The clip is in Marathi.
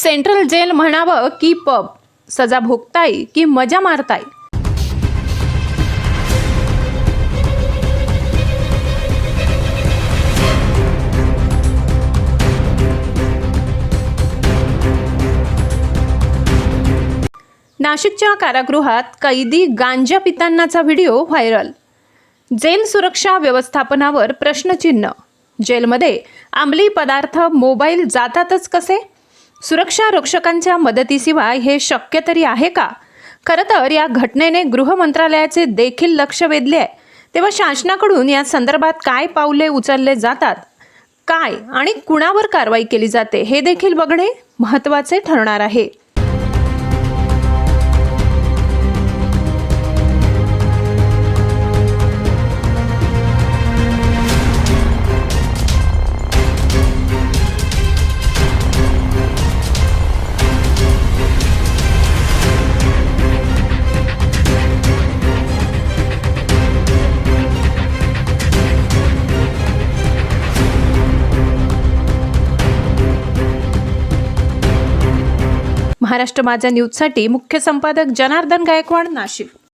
सेंट्रल जेल म्हणावं की पब, सजा भोगताय की मजा मारताय? नाशिकच्या कारागृहात कैदी गांजा पितानाचा व्हिडिओ व्हायरल. जेल सुरक्षा व्यवस्थापनावर प्रश्नचिन्ह. जेलमध्ये अंमली पदार्थ, मोबाईल जातातच कसे? सुरक्षा रक्षकांच्या मदतीशिवाय हे शक्य तरी आहे का? खरं तर या घटनेने गृह मंत्रालयाचे देखील लक्ष वेधले आहे. तेव्हा शासनाकडून या संदर्भात काय पावले उचलले जातात, काय आणि कुणावर कारवाई केली जाते हे देखील बघणे महत्त्वाचे ठरणार आहे. महाराष्ट्र माझा न्यूजसाठी मुख्य संपादक जनार्दन गायकवाड, नाशिक.